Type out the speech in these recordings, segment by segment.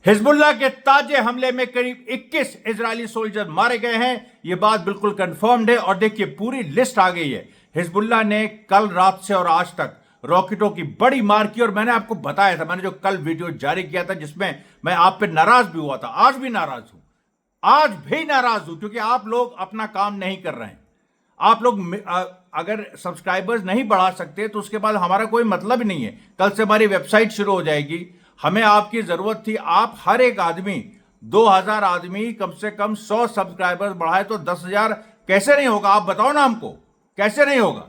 Hezbollah के ताजे हमले में करीब 21 इजरायली सोल्जर मारे गए हैं। यह बात बिल्कुल कंफर्म्ड है और देखिए पूरी लिस्ट आ गई है। हिजबुल्लाह ने कल रात से और आज तक रॉकेटों की बड़ी मार की और मैंने आपको बताया था, मैंने जो कल वीडियो जारी किया था जिसमें मैं आप पे नाराज भी हुआ था, आज भी नाराज हूं, आज भी नाराज हूं क्योंकि आप लोग अपना काम नहीं कर रहे हैं। आप लोग अगर सब्सक्राइबर्स नहीं बढ़ा सकते तो उसके बाद हमारा कोई मतलब ही नहीं है। कल से हमारी वेबसाइट शुरू हो जाएगी, हमें आपकी जरूरत थी। आप हर एक आदमी 2000 आदमी कम से कम 100 सब्सक्राइबर्स बढ़ाए तो 10,000 कैसे नहीं होगा? आप बताओ ना हमको, कैसे नहीं होगा?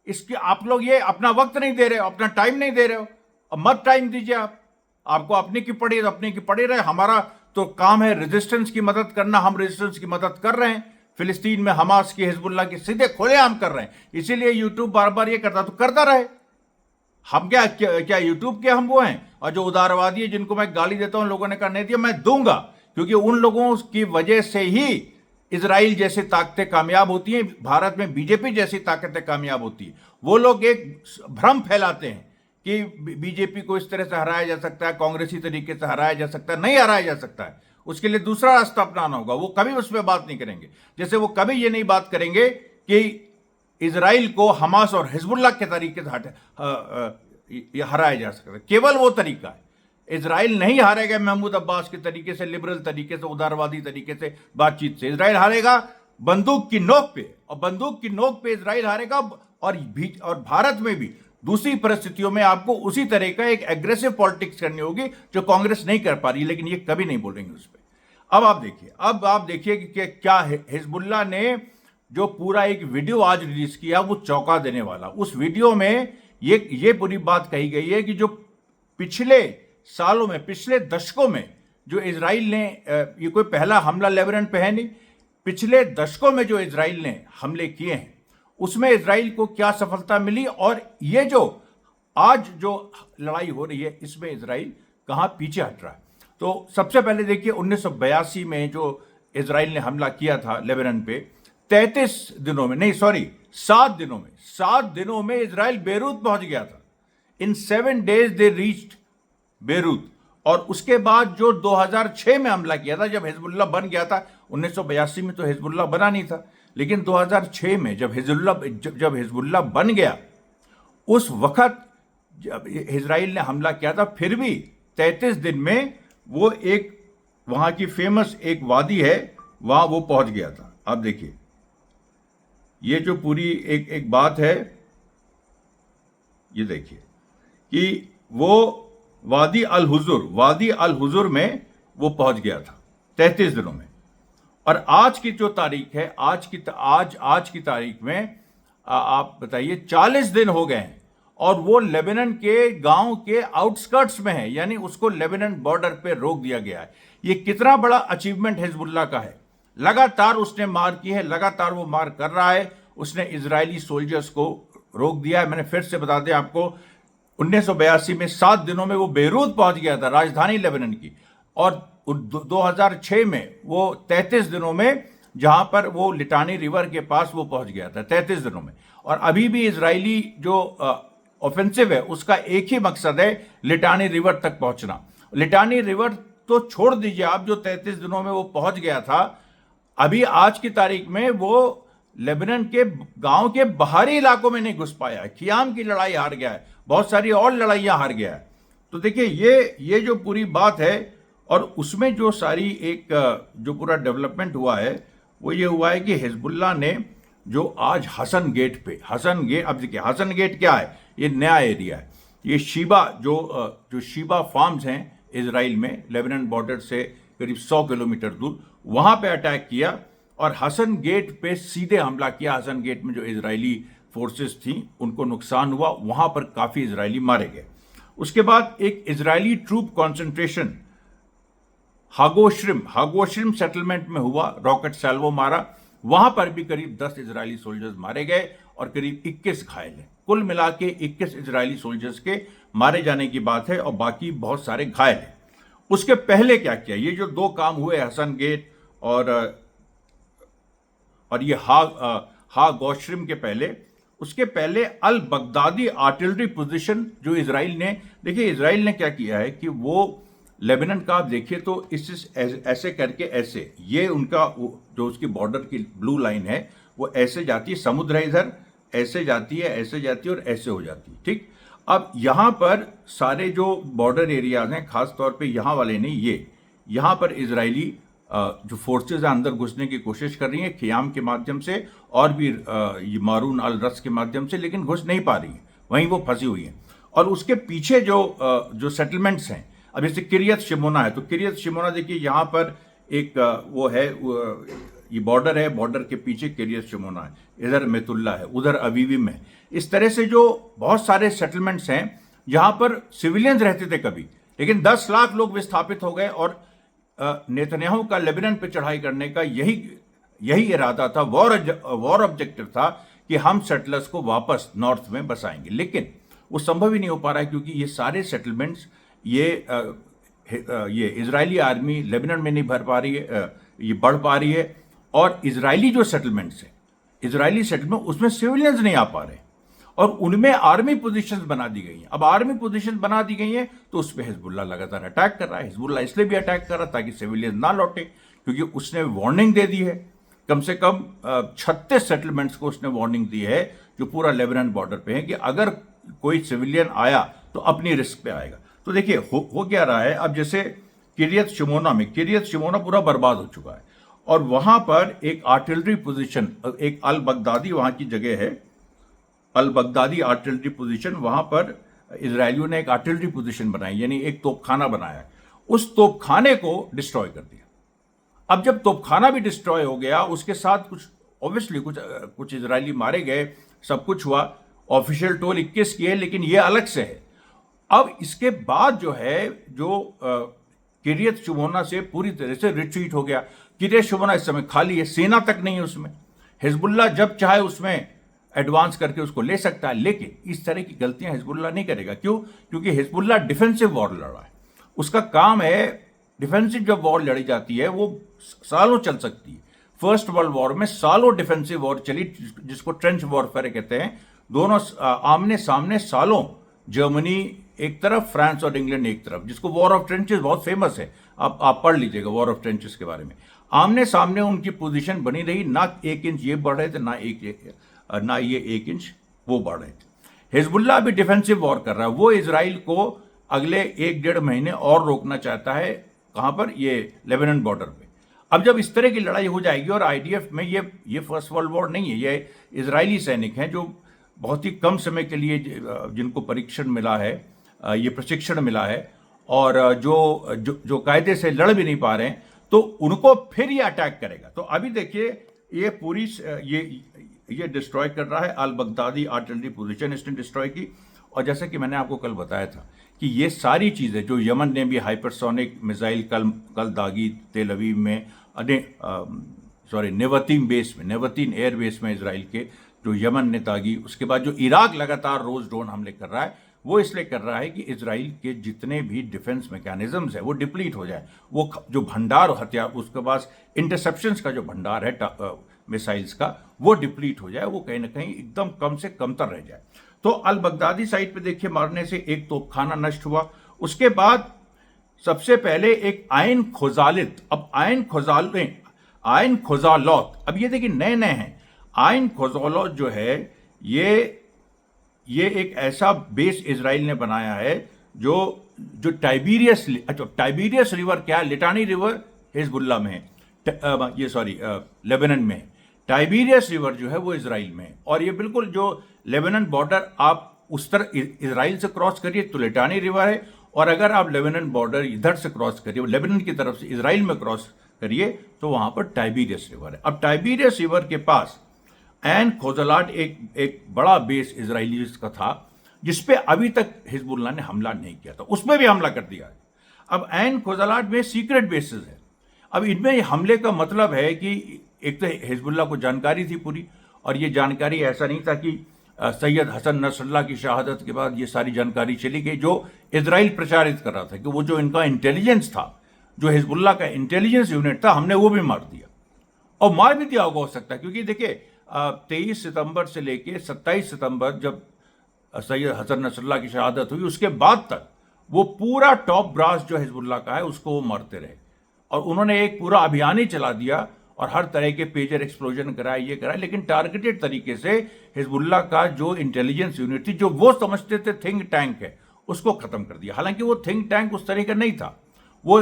इसकी आप लोग ये अपना वक्त नहीं दे रहे हो, अपना टाइम नहीं दे रहे हो। अब मत टाइम दीजिए। आपको अपनी की पड़ी तो अपनी की पड़ी रहे। हमारा तो काम है रेजिस्टेंस की मदद करना, हम रेजिस्टेंस की मदद कर रहे हैं। फिलिस्तीन में हमास की, हिजबुल्लाह की सीधे खुलेआम कर रहे हैं। इसीलिए यूट्यूब बार बार ये करता तो करता रहे। हम क्या यूट्यूब के हम वो हैं? और जो उदारवादी है जिनको मैं गाली देता हूं, लोगों ने कहा नहीं दिया, मैं दूंगा, क्योंकि उन लोगों की वजह से ही इजराइल जैसी ताकतें कामयाब होती हैं, भारत में बीजेपी जैसी ताकतें कामयाब होती है। वो लोग एक भ्रम फैलाते हैं कि बीजेपी को इस तरह से हराया जा सकता है, कांग्रेसी तरीके से हराया जा सकता है। नहीं हराया जा सकता है, उसके लिए दूसरा रास्ता अपनाना होगा। वो कभी उस पर बात नहीं करेंगे। जैसे वो कभी ये नहीं बात करेंगे कि इजराइल को हमास और हिजबुल्लाह के तरीके से हराया जा सकता है। केवल वो तरीका है। इजराइल नहीं हारेगा महमूद अब्बास के तरीके से, लिबरल तरीके से, उदारवादी तरीके से, बातचीत से। इजराइल हारेगा बंदूक की नोक पे, और बंदूक की नोक पे इजराइल हारेगा। और भारत में भी दूसरी परिस्थितियों में आपको उसी तरह का एक एग्रेसिव पॉलिटिक्स करनी होगी जो कांग्रेस नहीं कर पा रही, लेकिन ये कभी नहीं बोलेंगे उस पर। अब आप देखिए कि क्या है। हिजबुल्लाह ने जो पूरा एक वीडियो आज रिलीज किया वो चौंका देने वाला। उस वीडियो में ये पूरी बात कही गई है कि जो पिछले सालों में, पिछले दशकों में जो इजराइल ने, ये कोई पहला हमला लेबनान पे है नहीं, पिछले दशकों में जो इजराइल ने हमले किए हैं उसमें इजराइल को क्या सफलता मिली, और ये जो आज जो लड़ाई हो रही है इसमें इजराइल कहां पीछे हट रहा है। तो सबसे पहले देखिए 1982 में जो इजराइल ने हमला किया था लेबनान पे, 33 दिनों में, नहीं सॉरी 7 दिनों में इजराइल बेरूत पहुंच गया था। इन 7 days दे रीच्ड बेरूत। और उसके बाद जो 2006 में हमला किया था, जब हिजबुल्लाह बन गया था, 1982 में तो हिजबुल्लाह बना नहीं था, लेकिन 2006 में जब हिजबुल्लाह बन गया, उस वक्त जब इजराइल ने हमला किया था, फिर भी 33 दिन में वो एक वहां की फेमस एक वादी है, वहां वो पहुंच गया था। आप देखिए ये जो पूरी एक बात है, ये देखिए कि वो वादी अल हुजुर में वो पहुंच गया था 33 दिनों में। और आज की जो तारीख है, आज की तारीख में आप बताइए 40 दिन हो गए हैं और वो लेबनान के गांव के आउटस्कर्ट्स में है, यानी उसको लेबनान बॉर्डर पे रोक दिया गया है। ये कितना बड़ा अचीवमेंट हिजबुल्लाह का है। लगातार उसने मार की है, लगातार वो मार कर रहा है। उसने इजरायली सोल्जर्स को रोक दिया है। मैंने फिर से बता दें आपको, 1982 में 7 दिनों में वो बेरूत पहुंच गया था, राजधानी लेबनान की। और 2006 में वो 33 दिनों में, जहां पर वो लिटानी रिवर के पास वो पहुंच गया था 33 दिनों में। और अभी भी इजरायली जो ऑफेंसिव है उसका एक ही मकसद है, लिटानी रिवर तक पहुंचना। लिटानी रिवर तो छोड़ दीजिए आप, जो 33 दिनों में वो पहुंच गया था, अभी आज की तारीख में वो लेबनान के गांव के बाहरी इलाकों में नहीं घुस पाया है। खियाम की लड़ाई हार गया है, बहुत सारी और लड़ाइयां हार गया है। तो देखिए ये जो पूरी बात है, और उसमें जो सारी एक जो पूरा डेवलपमेंट हुआ है वो ये हुआ है कि हिजबुल्लाह ने जो आज हसन गेट, अब देखिए हसन गेट क्या है, ये नया एरिया है। ये जो शीबा फार्म्स हैं इजराइल में, लेबनान बॉर्डर से करीब 100 किलोमीटर दूर, वहां पे अटैक किया और हसन गेट पे सीधे हमला किया। हसन गेट में जो इजरायली फोर्सेस थी उनको नुकसान हुआ, वहां पर काफी इजरायली मारे गए। उसके बाद एक इजरायली ट्रूप कॉन्सेंट्रेशन हागोश्रिम सेटलमेंट में हुआ, रॉकेट सैल्वो मारा, वहां पर भी करीब 10 इजरायली सोल्जर्स मारे गए और करीब 21 घायल हैं। कुल मिला के 21 इजरायली सोल्जर्स के मारे जाने की बात है और बाकी बहुत सारे घायल हैं। उसके पहले क्या किया? ये जो 2 काम हुए, हसन गेट और ये हागोश्रिम के पहले, उसके पहले अल बगदादी आर्टिलरी पोजीशन जो इजराइल ने, देखिए इजराइल ने क्या किया है कि वो लेबनान का आप देखिए तो ऐसे करके ऐसे, ये उनका जो उसकी बॉर्डर की ब्लू लाइन है वो ऐसे जाती है, समुद्र है इधर, ऐसे जाती है, ऐसे जाती है और ऐसे हो जाती है, ठीक। अब यहाँ पर सारे जो बॉर्डर एरियाज हैं, खास तौर पे यहाँ वाले नहीं, ये यहाँ पर इजरायली जो फोर्सेज अंदर घुसने की कोशिश कर रही हैं खियाम के माध्यम से और भी ये मारून अल रस के माध्यम से, लेकिन घुस नहीं पा रही हैं, वहीं वो फंसी हुई हैं। और उसके पीछे जो सेटलमेंट्स हैं, अब जैसे किरियत शिमोना है, तो किरियत शिमोना देखिए यहाँ पर एक वो है, ये बॉर्डर है, बॉर्डर के पीछे किरियत शिमोना है, इधर मेतुल्ला है, उधर अवीविम है। इस तरह से जो बहुत सारे सेटलमेंट्स हैं जहां पर सिविलियंस रहते थे कभी, लेकिन 10 लाख लोग विस्थापित हो गए। और नेतन्याहू का लेबनान पे चढ़ाई करने का यही इरादा था, वॉर ऑब्जेक्टिव था कि हम सेटलर्स को वापस नॉर्थ में बसाएंगे, लेकिन वो संभव ही नहीं हो पा रहा है क्योंकि ये सारे सेटलमेंट्स ये इजरायली आर्मी लेबनान में नहीं भर पा रही है, ये बढ़ पा रही है। और इजरायली जो सेटलमेंट्स है, इजरायली सेटलमेंट, उसमें सिविलियंस नहीं आ पा रहे और उनमें आर्मी पोजीशंस बना दी गई हैं। अब आर्मी पोजीशन बना दी गई हैं तो उस पर हिजबुल्लाह लगातार अटैक कर रहा है। हिजबुल्लाह इसलिए भी अटैक कर रहा ताकि सिविलियंस ना लौटे, क्योंकि उसने वार्निंग दे दी है, कम से कम 36 सेटलमेंट्स को उसने वार्निंग दी है जो पूरा लेबनान बॉर्डर पे है कि अगर कोई सिविलियन आया तो अपनी रिस्क पे आएगा। तो देखिए हो क्या रहा है, अब जैसे किरियत शिमोना पूरा बर्बाद हो चुका है और वहां पर एक आर्टिलरी पोजीशन, एक अल बगदादी वहां की जगह है, अल बगदादी आर्टिलरी पोजीशन, वहां पर इजरायलियों ने एक आर्टिलरी पोजीशन बनाई, यानी एक तोपखाना बनाया। उस तोपखाने को डिस्ट्रॉय कर दिया। अब जब तोपखाना भी डिस्ट्रॉय हो गया, उसके साथ कुछ ऑब्वियसली कुछ इजरायली मारे गए, सब कुछ हुआ। ऑफिशियल टोल 21 की है, लेकिन ये अलग से है। अब इसके बाद जो है, जो किरियत शिमोना से पूरी तरह से रिट्रीट हो गया। किरियत शिमोना इस समय खाली है, सेना तक नहीं है उसमें। हिजबुल्लाह जब चाहे उसमें एडवांस करके उसको ले सकता है, लेकिन इस तरह की गलतियां हिजबुल्लाह नहीं करेगा। क्यों? क्योंकि हिजबुल्लाह डिफेंसिव वॉर लड़ रहा है। उसका काम है, डिफेंसिव जब वॉर लड़ी जाती है वो सालों चल सकती है। फर्स्ट वर्ल्ड वॉर में सालों डिफेंसिव वॉर चली, जिसको ट्रेंच वॉरफेयर कहते हैं। दोनों आमने सामने सालों, जर्मनी एक तरफ, फ्रांस और इंग्लैंड एक तरफ, जिसको वॉर ऑफ ट्रेंचेस बहुत फेमस है, आप पढ़ लीजिएगा वॉर ऑफ ट्रेंचेस के बारे में। आमने सामने उनकी पोजीशन बनी रही, ना 1 इंच ये बढ़ रहे थे, ना ये 1 इंच वो बढ़ रहे थे। हिजबुल्लाह भी डिफेंसिव वॉर कर रहा है। वो इजराइल को अगले 1-1.5 महीने और रोकना चाहता है। कहां पर? ये लेबनान बॉर्डर पे। अब जब इस तरह की लड़ाई हो जाएगी, और आईडीएफ में ये फर्स्ट वर्ल्ड वॉर नहीं है, ये इजरायली सैनिक हैं जो बहुत ही कम समय के लिए जिनको परीक्षण मिला है, ये प्रशिक्षण मिला है, और जो कायदे से लड़ भी नहीं पा रहे हैं, तो उनको फिर ये अटैक करेगा। तो अभी देखिए, ये पूरी ये डिस्ट्रॉय कर रहा है। अल बगदादी आर्टिलरी पोजीशन इसने डिस्ट्रॉय की। और जैसा कि मैंने आपको कल बताया था कि ये सारी चीज़ें जो यमन ने भी हाइपरसोनिक मिसाइल कल दागी तेल अवीव में, नेवतीन एयर बेस में इजराइल के, जो यमन ने दागी। उसके बाद जो इराक लगातार रोज ड्रोन हमले कर रहा है, वो इसलिए कर रहा है कि इजराइल के जितने भी डिफेंस मैकेनिज्म्स है वो डिप्लीट हो जाए। वो जो भंडार हथियार, उसके पास इंटरसेप्शंस का जो भंडार है मिसाइल्स का, वो डिप्लीट हो जाए, वो कहीं ना कहीं एकदम कम से कमतर रह जाए। तो अल बगदादी साइड पे देखिए, मारने से एक तोपखाना नष्ट हुआ। उसके बाद सबसे पहले एक आयन खोजालित, अब आयन खोजालौत, अब ये देखिए नए नए हैं। आयन खोजालौत जो है, ये एक ऐसा बेस इजराइल ने बनाया है जो टाइबीरियस रिवर, क्या लिटानी रिवर हिजबुल्लाह में है, लेबनान में है। टाइबीरियस रिवर जो है वो इजराइल में है, और ये बिल्कुल जो लेबनान बॉर्डर, आप उस तरह इजराइल से क्रॉस करिए तो लिटानी रिवर है, और अगर आप लेबनान बॉर्डर इधर से क्रॉस करिए, लेबनान की तरफ से इजराइल में क्रॉस करिए, तो वहां पर टाइबीरियस रिवर है। अब टाइबीरियस रिवर के पास एन खोजलाट एक बड़ा बेस इजरायली का था, जिसपे अभी तक हिजबुल्लाह ने हमला नहीं किया था, उसमें भी हमला कर दिया। अब एन खोजलाट में सीक्रेट बेसिस है। अब इनमें हमले का मतलब है कि एक तो हिजबुल्लाह को जानकारी थी पूरी, और ये जानकारी ऐसा नहीं था कि सैयद हसन नसरुल्लाह की शहादत के बाद ये सारी जानकारी चली गई, जो इजराइल प्रचारित कर रहा था कि वो जो इनका इंटेलिजेंस था, जो हिजबुल्लाह का इंटेलिजेंस यूनिट था, हमने वो भी मार दिया। और मार भी दिया होगा हो सकता है, क्योंकि देखिए 23 सितंबर से लेके 27 सितंबर जब सैयद हसन नसरुल्लाह की शहादत हुई, उसके बाद तक वो पूरा टॉप ब्रास जो हिजबुल्लाह का है उसको वो मारते रहे, और उन्होंने एक पूरा अभियान ही चला दिया और हर तरह के पेजर एक्सप्लोजन कराए, ये कराए, लेकिन टारगेटेड तरीके से हिजबुल्लाह का जो इंटेलिजेंस यूनिट थी, जो वो समझते थे थिंक टैंक है, उसको खत्म कर दिया। हालांकि वो थिंक टैंक उस तरह का नहीं था, वो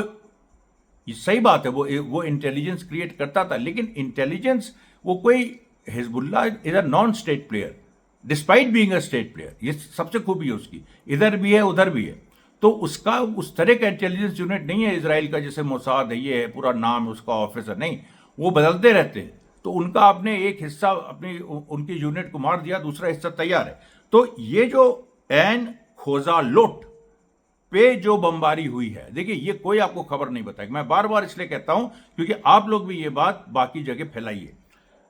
ये सही बात है, वो इंटेलिजेंस क्रिएट करता था, लेकिन इंटेलिजेंस वो कोई, Hezbollah is a non state player despite being a state player, ये सबसे खूबी है उसकी, इधर भी है उधर भी है। तो उसका उस तरह का इंटेलिजेंस यूनिट नहीं है इसराइल का, जैसे मोसाद है, ये है पूरा नाम है उसका ऑफिसर, नहीं, वो बदलते रहते हैं। तो उनका आपने एक हिस्सा अपनी उनकी यूनिट को मार दिया, दूसरा हिस्सा तैयार है। तो ये जो एन खोजालोट पे जो बमबारी हुई है, देखिए ये कोई आपको खबर नहीं बताएगी। मैं बार बार इसलिए कहता हूं क्योंकि आप लोग भी ये बात बाकी जगह फैलाइए।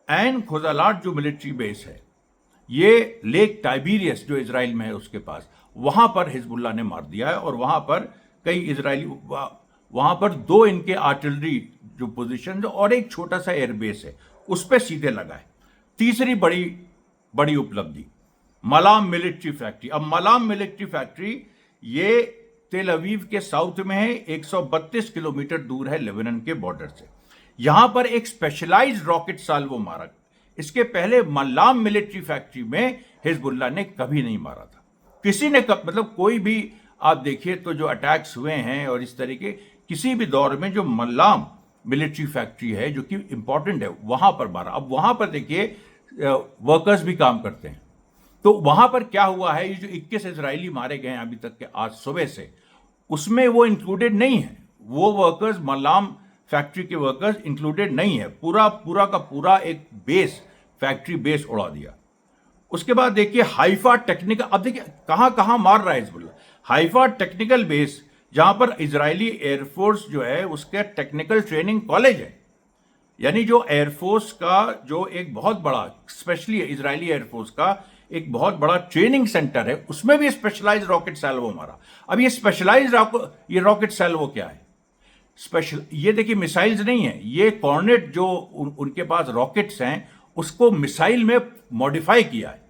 एन खोजालाट जो मिलिट्री बेस है, ये लेक टाइबीरियस जो इजराइल में है उसके पास, वहां पर हिजबुल्लाह ने मार दिया है, और वहां पर कई इजरायली, वहां पर 2 इनके आर्टिलरी जो पोजीशन और एक छोटा सा एयरबेस है उस पर सीधे लगा है। तीसरी बड़ी बड़ी उपलब्धि मलाम मिलिट्री फैक्ट्री। अब मलाम मिलिट्री फैक्ट्री ये तेल अवीव के साउथ में है, 132 किलोमीटर दूर है लेबनान के बॉर्डर से। यहां पर एक स्पेशलाइज्ड रॉकेट साल्वो मारा। इसके पहले मलाम मिलिट्री फैक्ट्री में हिजबुल्लाह ने कभी नहीं मारा था, किसी ने मतलब कोई भी आप देखिए तो जो अटैक्स हुए हैं और इस तरीके किसी भी दौर में जो मल्लाम मिलिट्री फैक्ट्री है जो कि इंपॉर्टेंट है, वहां पर मारा। अब वहां पर देखिए वर्कर्स भी काम करते हैं, तो वहां पर क्या हुआ है, ये जो 21 इजरायली मारे गए हैं अभी तक के आज सुबह से, उसमें वो इंक्लूडेड नहीं है, वो वर्कर्स मल्लाम फैक्ट्री के वर्कर्स इंक्लूडेड नहीं है। पूरा पूरा का पूरा एक बेस, फैक्ट्री बेस उड़ा दिया। उसके बाद देखिए हाइफा टेक्निकल, अब देखिए कहां कहां मार रहा है हिजबुल्लाह। हाइफा टेक्निकल बेस, जहां पर इजरायली एयरफोर्स जो है उसके टेक्निकल ट्रेनिंग कॉलेज है, यानी जो एयरफोर्स का जो एक बहुत बड़ा, स्पेशली इजरायली एयरफोर्स का एक बहुत बड़ा ट्रेनिंग सेंटर है, उसमें भी स्पेशलाइज्ड रॉकेट सैल्वो मारा। अब ये स्पेशलाइज्ड ये रॉकेट सैल्वो क्या है? स्पेशल, ये देखिए मिसाइल्स नहीं है, ये कॉर्नेट जो उनके पास रॉकेट्स हैं उसको मिसाइल में मॉडिफाई किया है।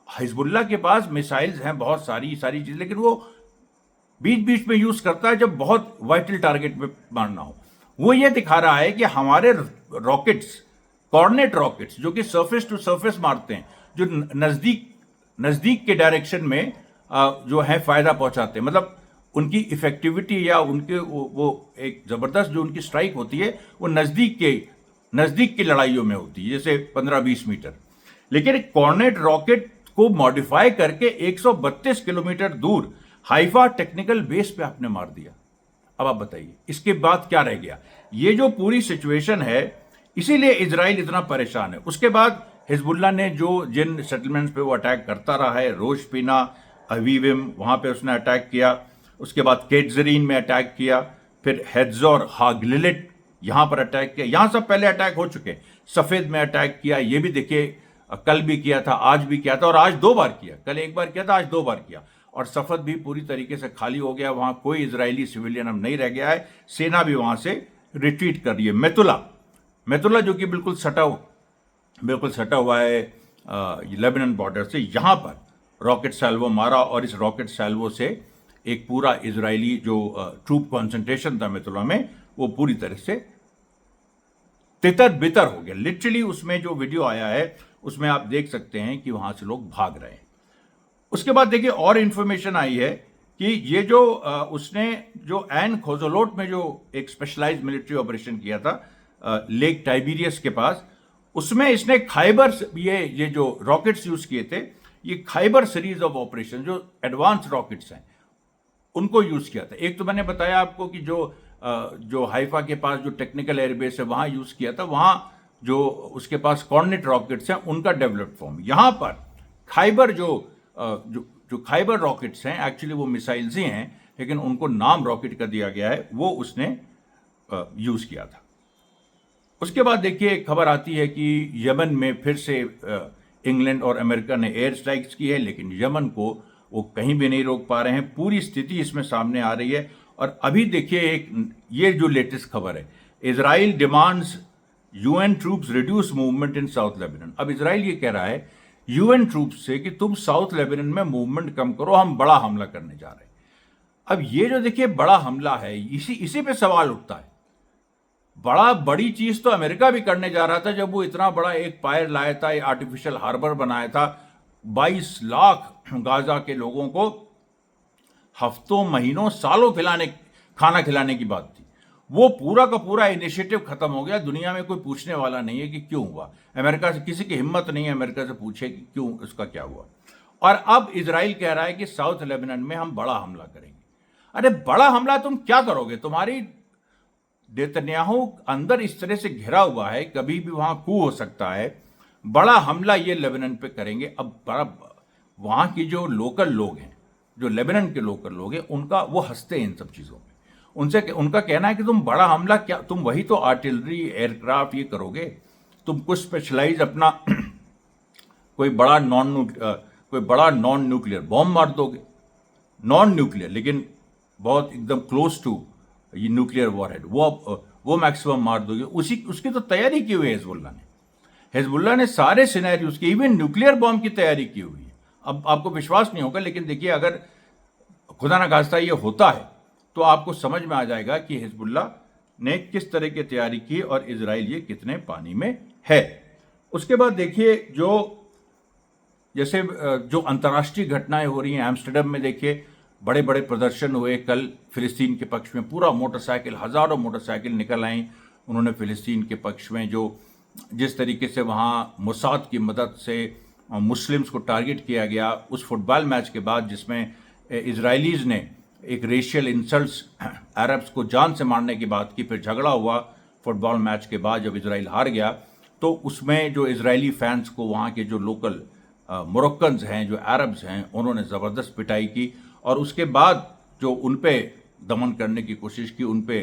हिजबुल्लाह के पास मिसाइल्स हैं बहुत सारी सारी चीज, लेकिन वो बीच बीच में यूज करता है जब बहुत वाइटल टारगेट पे मारना हो। वो ये दिखा रहा है कि हमारे रॉकेट्स, कॉर्नेट रॉकेट्स जो कि सरफेस टू सरफेस मारते हैं, जो नजदीक के डायरेक्शन में जो है फायदा पहुंचाते हैं, मतलब उनकी इफेक्टिविटी या उनके वो एक जबरदस्त जो उनकी स्ट्राइक होती है वो नजदीक की लड़ाइयों में होती है, जैसे 15-20 मीटर। लेकिन कॉर्नेट रॉकेट को मॉडिफाई करके 132 किलोमीटर दूर हाइफा टेक्निकल बेस पे आपने मार दिया। अब आप बताइए इसके बाद क्या रह गया? ये जो पूरी सिचुएशन है, इसीलिए इजराइल इतना परेशान है। उसके बाद हिजबुल्लाह ने जो जिन सेटलमेंट्स पे वो अटैक करता रहा है, रोश पीना, अवीविम, वहां पे उसने अटैक किया, उसके बाद केटजरीन में अटैक किया, फिर हेड्जोर हागलिलिट यहां पर अटैक किया। यहां सब पहले अटैक हो चुके, सफेद में अटैक किया, ये भी देखिए कल भी किया था, आज भी किया था, और आज 2 बार किया। कल 1 बार किया था, आज 2 बार किया। और सफद भी पूरी तरीके से खाली हो गया, वहां कोई इजरायली सिविलियन अब नहीं रह गया है, सेना भी वहां से रिट्रीट कर रही है। मेतुला जो कि बिल्कुल सटा हुआ है लेबनान बॉर्डर से, यहां पर रॉकेट सैल्वो मारा, और इस रॉकेट सैल्वो से एक पूरा इजरायली जो ट्रूप कॉन्सेंट्रेशन था मेतुला में, वो पूरी तरह से तितर बितर हो गया। लिटरली उसमें जो वीडियो आया है उसमें आप देख सकते हैं कि वहां से लोग भाग रहे हैं। उसके बाद देखिए और इंफॉर्मेशन आई है कि ये जो उसने जो एन खोजोलोट में जो एक स्पेशलाइज्ड मिलिट्री ऑपरेशन किया था लेक टाइबीरियस के पास, उसमें इसने खाइबर, ये जो रॉकेट्स यूज किए थे, ये खाइबर सीरीज ऑफ ऑपरेशन जो एडवांस रॉकेट्स हैं उनको यूज किया था। एक तो मैंने बताया आपको कि जो हाइफा के पास जो टेक्निकल एयरबेस है वहां यूज किया था, वहां जो उसके पास कॉर्नेट रॉकेट्स हैं उनका डेवलप्ड फॉर्म। यहां पर खाइबर जो खाइबर रॉकेट्स हैं, एक्चुअली वो मिसाइल्स ही हैं, लेकिन उनको नाम रॉकेट का दिया गया है, वो उसने यूज किया था। उसके बाद देखिए खबर आती है कि यमन में फिर से इंग्लैंड और अमेरिका ने एयर स्ट्राइक्स की है, लेकिन यमन को वो कहीं भी नहीं रोक पा रहे हैं। पूरी स्थिति इसमें सामने आ रही है। और अभी देखिए ये जो लेटेस्ट खबर है, Israel demands UN troops reduce movement in south Lebanon. अब इजराइल ये कह रहा है यूएन ट्रूप्स से कि तुम साउथ लेबनान में मूवमेंट कम करो, हम बड़ा हमला करने जा रहे हैं। अब ये जो देखिए बड़ा हमला है, इसी पे सवाल उठता है। बड़ी चीज तो अमेरिका भी करने जा रहा था जब वो इतना बड़ा एक पायर लाया था, आर्टिफिशियल हार्बर बनाया था। 22 लाख गाजा के लोगों को हफ्तों, महीनों, सालों खाना खिलाने की बात थी। वो पूरा का पूरा इनिशिएटिव खत्म हो गया। दुनिया में कोई पूछने वाला नहीं है कि क्यों हुआ। अमेरिका से किसी की हिम्मत नहीं है अमेरिका से पूछे कि क्यों, उसका क्या हुआ। और अब इजराइल कह रहा है कि साउथ लेबनान में हम बड़ा हमला करेंगे। अरे बड़ा हमला तुम क्या करोगे? तुम्हारी नेतन्याहू अंदर इस तरह से घिरा हुआ है, कभी भी वहां कू हो सकता है। बड़ा हमला ये लेबनान पे करेंगे। अब बड़ा वहां की जो लोकल लोग हैं, जो लेबनान के लोकल लोग हैं, उनका वो हंसते हैं इन सब चीजों में। उनका कहना है कि तुम बड़ा हमला क्या, तुम वही तो आर्टिलरी, एयरक्राफ्ट ये करोगे। तुम कुछ स्पेशलाइज अपना कोई बड़ा नॉन न्यूक्लियर बॉम्ब मार दोगे। नॉन न्यूक्लियर लेकिन बहुत एकदम क्लोज टू ये न्यूक्लियर वॉरहेड, वो मैक्सिमम मार दोगे। उसकी तो तैयारी की हुई है हिजबुल्लाह ने सारे सिनेरियोज की, इवन न्यूक्लियर बॉम्ब की तैयारी की हुई है। अब आपको विश्वास नहीं होगा, लेकिन देखिए अगर खुदा ना खास्ता ये होता है तो आपको समझ में आ जाएगा कि हिजबुल्लाह ने किस तरह की तैयारी की और इजराइल ये कितने पानी में है। उसके बाद देखिए जैसे जो अंतर्राष्ट्रीय घटनाएं हो रही हैं, एम्स्टर्डम में देखिए बड़े बड़े प्रदर्शन हुए कल फिलिस्तीन के पक्ष में। पूरा मोटरसाइकिल, हजारों मोटरसाइकिल निकल आई उन्होंने फिलिस्तीन के पक्ष में। जिस तरीके से वहाँ मोसाद की मदद से मुस्लिम्स को टारगेट किया गया उस फुटबॉल मैच के बाद, जिसमें इजरायलीज ने एक रेशियल इंसल्ट्स अरब्स को जान से मारने की बात की। फिर झगड़ा हुआ फुटबॉल मैच के बाद जब इजराइल हार गया, तो उसमें जो इजरायली फैंस को वहाँ के जो लोकल मोरक्कन्स हैं, जो अरब्स हैं, उन्होंने ज़बरदस्त पिटाई की। और उसके बाद जो उन पे दमन करने की कोशिश की, उन पे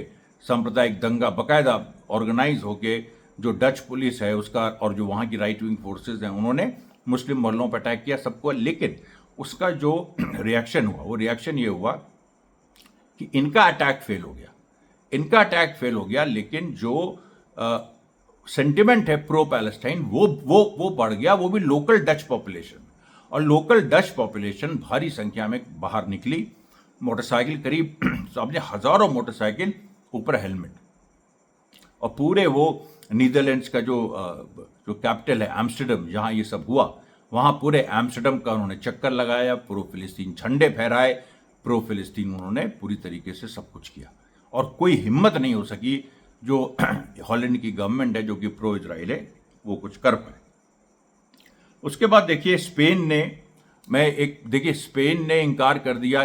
सांप्रदायिक दंगा बाकायदा ऑर्गेनाइज होके जो डच पुलिस है उसका और जो वहाँ की राइट विंग फोर्सेज हैं, उन्होंने मुस्लिम मोहल्लों पर अटैक किया सबको। लेकिन उसका जो रिएक्शन हुआ, वो रिएक्शन ये हुआ कि इनका अटैक फेल हो गया। लेकिन जो सेंटिमेंट है प्रो पैलेस्टाइन वो बढ़ गया, वो भी लोकल डच पॉपुलेशन। और लोकल डच पॉपुलेशन भारी संख्या में बाहर निकली। मोटरसाइकिल करीब सामने हजारों मोटरसाइकिल, ऊपर हेलमेट। और पूरे वो नीदरलैंड्स का जो कैपिटल है एम्स्टर्डम, जहां ये सब हुआ, वहां पूरे एम्स्टर्डम का उन्होंने चक्कर लगाया, प्रो फिलिस्तीन झंडे फहराए, प्रो फिलिस्तीन उन्होंने पूरी तरीके से सब कुछ किया। और कोई हिम्मत नहीं हो सकी जो हॉलैंड की गवर्नमेंट है, जो कि प्रो इजराइल है, वो कुछ कर पाए। उसके बाद देखिए स्पेन ने इनकार कर दिया।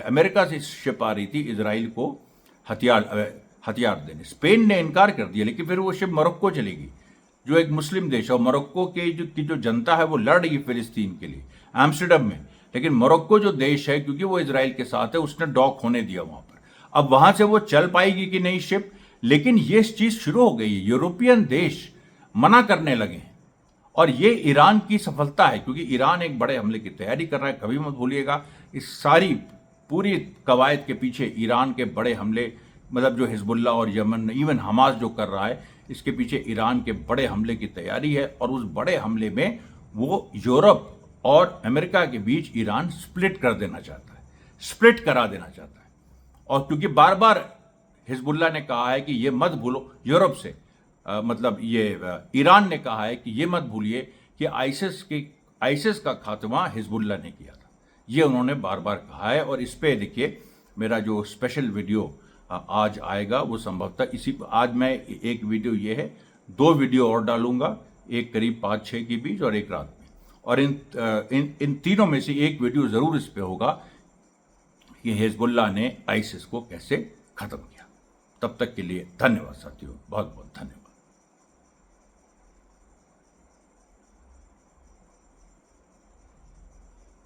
अमेरिका से शिप आ रही थी इजराइल को हथियार देने, स्पेन ने इनकार कर दिया। लेकिन फिर वो शिप मोरक्को चलेगी, जो एक मुस्लिम देश है। और मोरक्को की जो जनता है वो लड़ रही है फिलिस्तीन के लिए एम्स्टर्डम में। लेकिन मोरक्को जो देश है, क्योंकि वो इजराइल के साथ है, उसने डॉक होने दिया वहां पर। अब वहां से वो चल पाएगी कि नहीं शिप, लेकिन ये चीज शुरू हो गई है। यूरोपियन देश मना करने लगे हैं। और ये ईरान की सफलता है, क्योंकि ईरान एक बड़े हमले की तैयारी कर रहा है। कभी मत भूलिएगा, इस सारी पूरी कवायद के पीछे ईरान के बड़े हमले, मतलब जो हिजबुल्लाह और यमन, इवन हमास जो कर रहा है, इसके पीछे ईरान के बड़े हमले की तैयारी है। और उस बड़े हमले में वो यूरोप और अमेरिका के बीच ईरान स्प्लिट करा देना चाहता है। और क्योंकि बार बार हिजबुल्लाह ने कहा है कि ये मत भूलो, यूरोप से मतलब ये ईरान ने कहा है कि ये मत भूलिए कि आईसिस का खात्मा हिजबुल्लाह ने किया था। ये उन्होंने बार बार कहा है। और इस पे देखिए मेरा जो स्पेशल वीडियो आज आएगा, वो संभवतः आज मैं एक वीडियो ये है, 2 वीडियो और डालूंगा, एक करीब 5-6 के बीच और एक रात में। और इन तीनों में से एक वीडियो जरूर इस पे होगा कि हिजबुल्लाह ने आईसिस को कैसे खत्म किया। तब तक के लिए धन्यवाद साथियों, बहुत बहुत धन्यवाद।